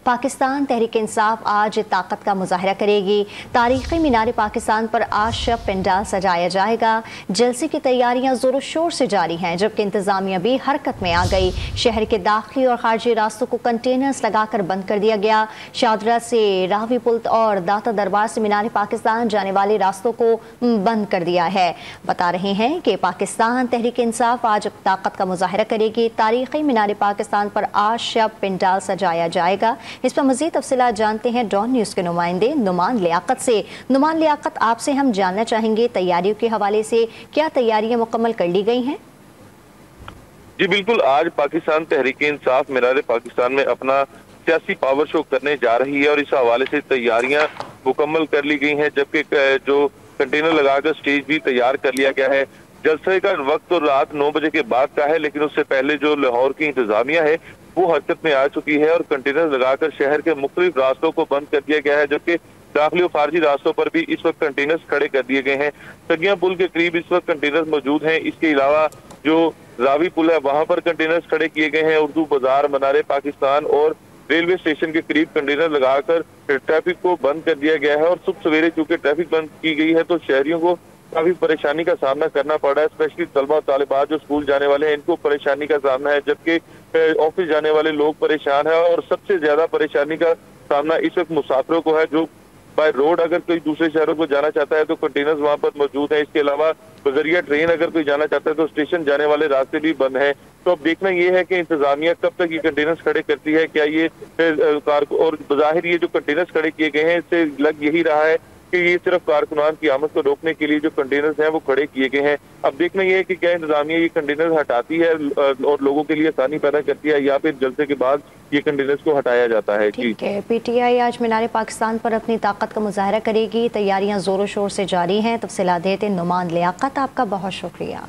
पाकिस्तान तहरीक इंसाफ आज ताकत का मुजाहरा करेगी। तारीखी मीनार पाकिस्तान पर आज शब पंडाल सजाया जाएगा। जलसे की तैयारियां जोरों शोर से जारी हैं, जबकि इंतजामिया भी हरकत में आ गई। शहर के दाखिली और खारजी रास्तों को कंटेनर्स लगाकर बंद कर दिया गया। शादरा से रावी पुल और दाता दरबार से मीनार पाकिस्तान जाने वाले रास्तों को बंद कर दिया है। बता रहे हैं कि पाकिस्तान तहरीक इंसाफ आज ताकत का मुजाहरा करेगी। तारीखी मीनार पाकिस्तान पर आज शब पंडाल सजाया जाएगा। इस पर मजीद तफसीलात जानते हैं डॉन न्यूज़ के नुमाइंदे नुमान लियाकत से। नुमान लियाकत, आपसे हम जानना चाहेंगे तैयारियों के हवाले से क्या तैयारियां मुकम्मल कर ली गई हैं? जी बिल्कुल, आज पाकिस्तान तहरीक इंसाफ मीनार पाकिस्तान में अपना सियासी पावर शो करने जा रही है और इस हवाले से तैयारियां मुकम्मल कर ली गई हैं, जबकि जो कंटेनर लगाकर स्टेज भी तैयार कर लिया गया है। जलसे का वक्त तो रात 9 बजे के बाद का है, लेकिन उससे पहले जो लाहौर की इंतजामिया है वो हरकत में आ चुकी है और कंटेनर लगाकर शहर के मुख्तलिफ रास्तों को बंद कर दिया गया है, जबकि दाखिली और खारजी रास्तों पर भी इस वक्त कंटेनर्स खड़े कर दिए गए हैं। सगिया पुल के करीब इस वक्त कंटेनर्स मौजूद हैं। इसके अलावा जो रावी पुल है वहां पर कंटेनर्स खड़े किए गए हैं। उर्दू बाजार, मनारे पाकिस्तान और रेलवे स्टेशन के करीब कंटेनर लगाकर ट्रैफिक को बंद कर दिया गया है। और सुबह सवेरे चूंकि ट्रैफिक बंद की गई है तो शहरियों को काफी परेशानी का सामना करना पड़ रहा है। स्पेशली तलबा तालिबात जो स्कूल जाने वाले हैं इनको परेशानी का सामना है, जबकि ऑफिस जाने वाले लोग परेशान है। और सबसे ज्यादा परेशानी का सामना इस वक्त मुसाफिरों को है, जो बाय रोड अगर कोई दूसरे शहरों को जाना चाहता है तो कंटेनर्स वहां पर मौजूद है। इसके अलावा बजरिया ट्रेन अगर कोई जाना चाहता है तो स्टेशन जाने वाले रास्ते भी बंद हैं। तो अब देखना ये है कि इंतजामिया कब तक ये कंटेनर्स खड़े करती है। क्या ये और बज़ाहिर ये जो कंटेनर्स खड़े किए गए हैं इससे लग यही रहा है कि ये सिर्फ कारकुनान की आमद को रोकने के लिए जो कंटेनर्स हैं वो खड़े किए गए हैं। अब देखना ये है कि क्या इंतजामिया ये कंटेनर्स हटाती है और लोगों के लिए आसानी पैदा करती है, या फिर जलसे के बाद ये कंटेनर्स को हटाया जाता है। ठीक है, पीटीआई आज मीनार पाकिस्तान पर अपनी ताकत का मुजाहरा करेगी। तैयारियां जोरों शोर से जारी हैं। तफसीलात देते नुमान लियाकत, आपका बहुत शुक्रिया।